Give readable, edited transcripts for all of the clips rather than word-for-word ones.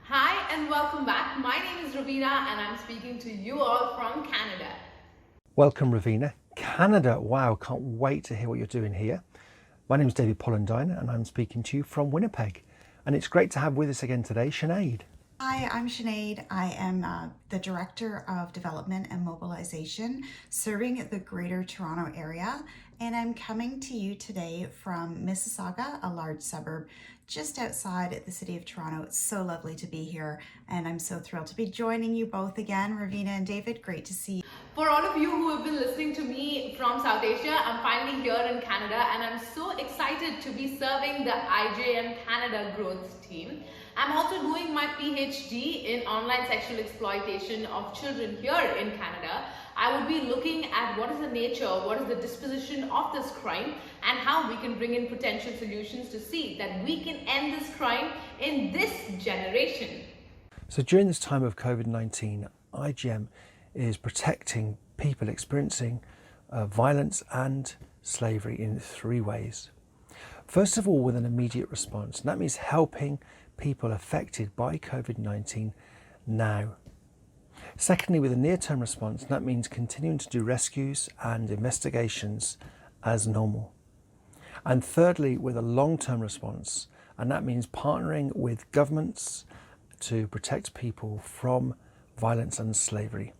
Hi and welcome back. My name is Raveena and I'm speaking to you all from Canada. Welcome, Raveena. Canada, wow, can't wait to hear what you're doing here. My name is David Pollandine and I'm speaking to you from Winnipeg. And it's great to have with us again today, Sinead. Hi, I'm Sinead. I am the Director of Development and Mobilization, serving the Greater Toronto Area, and I'm coming to you today from Mississauga, a large suburb just outside the city of Toronto. It's so lovely to be here, and I'm so thrilled to be joining you both again, Raveena and David. Great to see you. For all of you who have been listening to me from South Asia, I'm finally here in Canada and I'm so excited to be serving the IJM Canada Growth Team. I'm also doing my PhD in online sexual exploitation of children here in Canada. I would be looking at what is the nature, what is the disposition of this crime and how we can bring in potential solutions to see that we can end this crime in this generation. So during this time of COVID-19, IJM is protecting people experiencing violence and slavery in three ways. First of all, with an immediate response, and that means helping people affected by COVID-19 now. Secondly, with a near-term response, and that means continuing to do rescues and investigations as normal. And thirdly, with a long-term response, and that means partnering with governments to protect people from violence and slavery.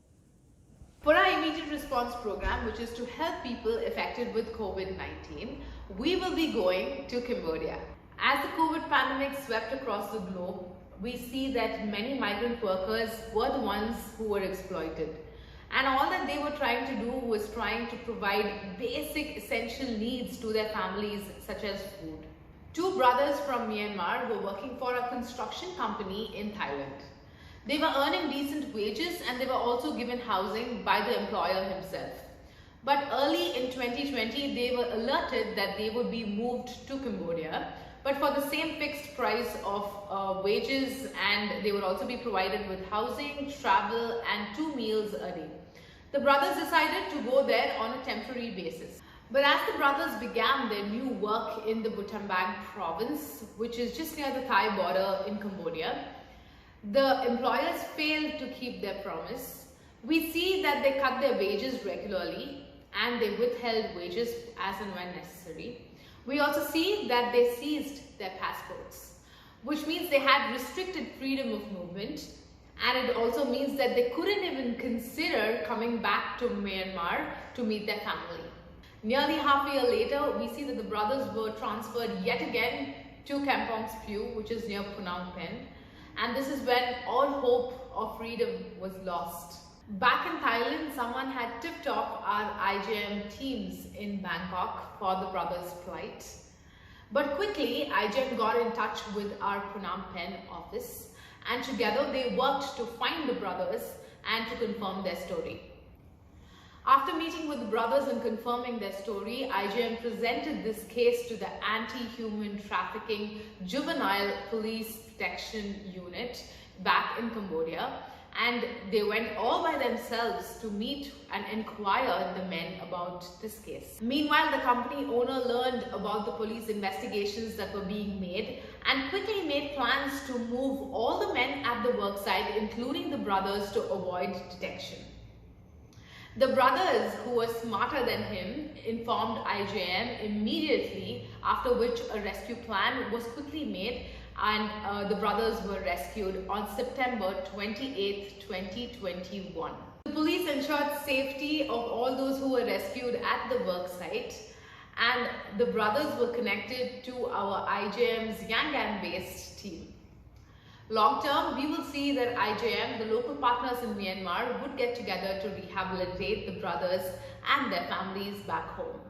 For our immediate response program, which is to help people affected with COVID-19, we will be going to Cambodia. As the COVID pandemic swept across the globe, we see that many migrant workers were the ones who were exploited. And all that they were trying to do was trying to provide basic essential needs to their families, such as food. Two brothers from Myanmar were working for a construction company in Thailand. They were earning decent wages and they were also given housing by the employer himself. But early in 2020, they were alerted that they would be moved to Cambodia, but for the same fixed price of wages, and they would also be provided with housing, travel and 2 meals a day. The brothers decided to go there on a temporary basis. But as the brothers began their new work in the Butambang province, which is just near the Thai border in Cambodia, the employers failed to keep their promise. We see that they cut their wages regularly and they withheld wages as and when necessary. We also see that they seized their passports, which means they had restricted freedom of movement, and it also means that they couldn't even consider coming back to Myanmar to meet their family. Nearly half a year later, we see that the brothers were transferred yet again to Kampong Speu, which is near Phnom Penh, and this is when all hope of freedom was lost. Back in Thailand, someone had tipped off our IJM teams in Bangkok for the brothers' flight. But quickly, IJM got in touch with our Phnom Penh office, and together they worked to find the brothers and to confirm their story. After meeting with the brothers and confirming their story, IJM presented this case to the Anti-Human Trafficking Juvenile Police Protection Unit back in Cambodia, and they went all by themselves to meet and inquire the men about this case. Meanwhile, the company owner learned about the police investigations that were being made and quickly made plans to move all the men at the worksite, including the brothers, to avoid detection. The brothers, who were smarter than him, informed IJM immediately, after which a rescue plan was quickly made, and the brothers were rescued on September 28, 2021. The police ensured safety of all those who were rescued at the work site, and the brothers were connected to our IJM's Yangon-based team. Long term, we will see that IJM, the local partners in Myanmar, would get together to rehabilitate the brothers and their families back home.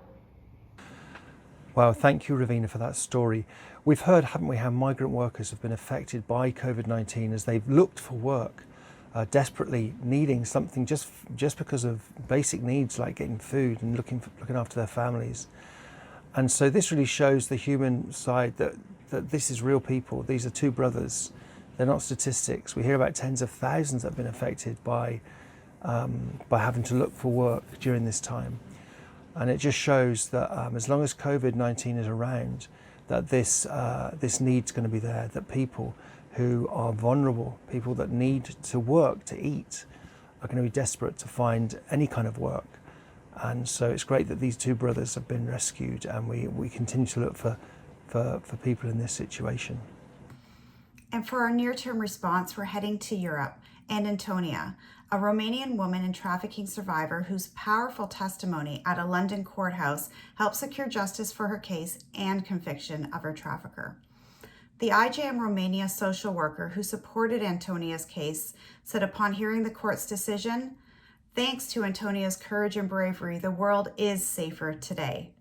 Well, thank you, Raveena, for that story. We've heard, haven't we, how migrant workers have been affected by COVID-19 as they've looked for work, desperately needing something just because of basic needs like getting food and looking after their families. And so this really shows the human side that this is real people. These are two brothers. They're not statistics. We hear about tens of thousands that have been affected by having to look for work during this time. And it just shows that as long as COVID-19 is around, that this need's going to be there, that people who are vulnerable, people that need to work, to eat, are going to be desperate to find any kind of work. And so it's great that these two brothers have been rescued, and we continue to look for people in this situation. And for our near-term response, we're heading to Europe and Antonia, a Romanian woman and trafficking survivor whose powerful testimony at a London courthouse helped secure justice for her case and conviction of her trafficker. The IJM Romania social worker who supported Antonia's case said upon hearing the court's decision, "Thanks to Antonia's courage and bravery, the world is safer today."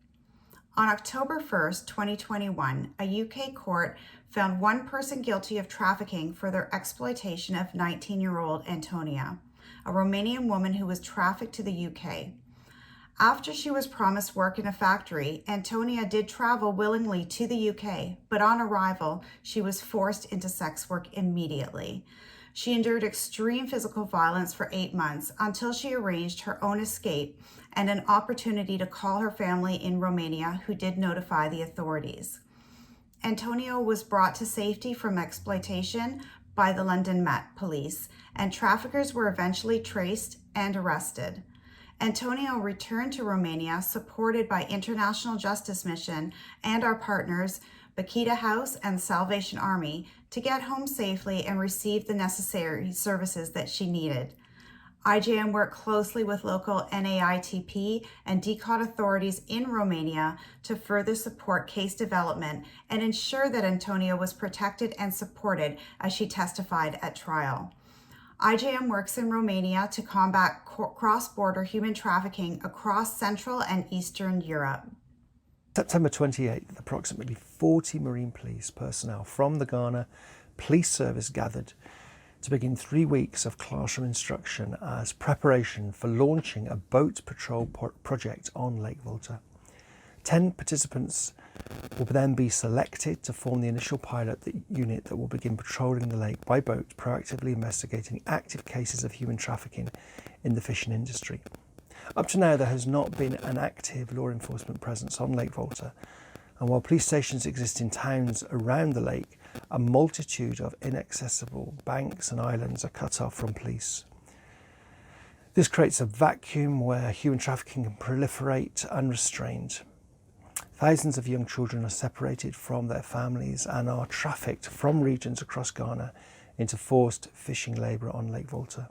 On October 1st, 2021, a UK court found one person guilty of trafficking for their exploitation of 19-year-old Antonia, a Romanian woman who was trafficked to the UK. After she was promised work in a factory, Antonia did travel willingly to the UK, but on arrival, she was forced into sex work immediately. She endured extreme physical violence for 8 months until she arranged her own escape and an opportunity to call her family in Romania, who did notify the authorities. Antonia was brought to safety from exploitation by the London Met Police, and traffickers were eventually traced and arrested. Antonia returned to Romania, supported by International Justice Mission and our partners, Bakita House and Salvation Army, to get home safely and receive the necessary services that she needed. IJM worked closely with local NAITP and DCOT authorities in Romania to further support case development and ensure that Antonia was protected and supported as she testified at trial. IJM works in Romania to combat cross-border human trafficking across Central and Eastern Europe. September 28th, approximately 40 Marine Police personnel from the Ghana Police Service gathered to begin 3 weeks of classroom instruction as preparation for launching a boat patrol project on Lake Volta. 10 participants will then be selected to form the initial pilot unit that will begin patrolling the lake by boat, proactively investigating active cases of human trafficking in the fishing industry. Up to now, there has not been an active law enforcement presence on Lake Volta, and while police stations exist in towns around the lake, a multitude of inaccessible banks and islands are cut off from police. This creates a vacuum where human trafficking can proliferate unrestrained. Thousands of young children are separated from their families and are trafficked from regions across Ghana into forced fishing labour on Lake Volta.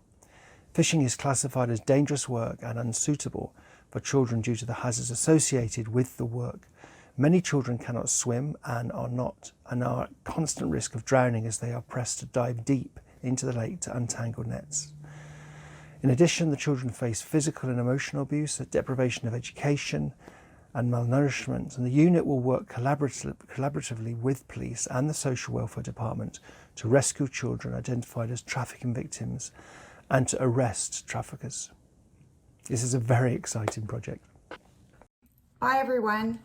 Fishing is classified as dangerous work and unsuitable for children due to the hazards associated with the work. Many children cannot swim and are at constant risk of drowning as they are pressed to dive deep into the lake to untangle nets. In addition, the children face physical and emotional abuse, deprivation of education and malnourishment, and the unit will work collaboratively with police and the social welfare department to rescue children identified as trafficking victims and to arrest traffickers. This is a very exciting project. Bye everyone.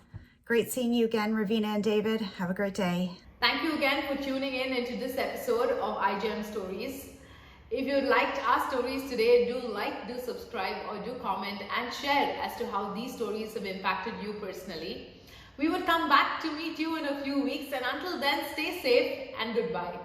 Great seeing you again, Raveena and David. Have a great day. Thank you again for tuning in into this episode of IJM Stories. If you liked our stories today, do like, do subscribe, or do comment and share as to how these stories have impacted you personally. We will come back to meet you in a few weeks, and until then, stay safe and goodbye.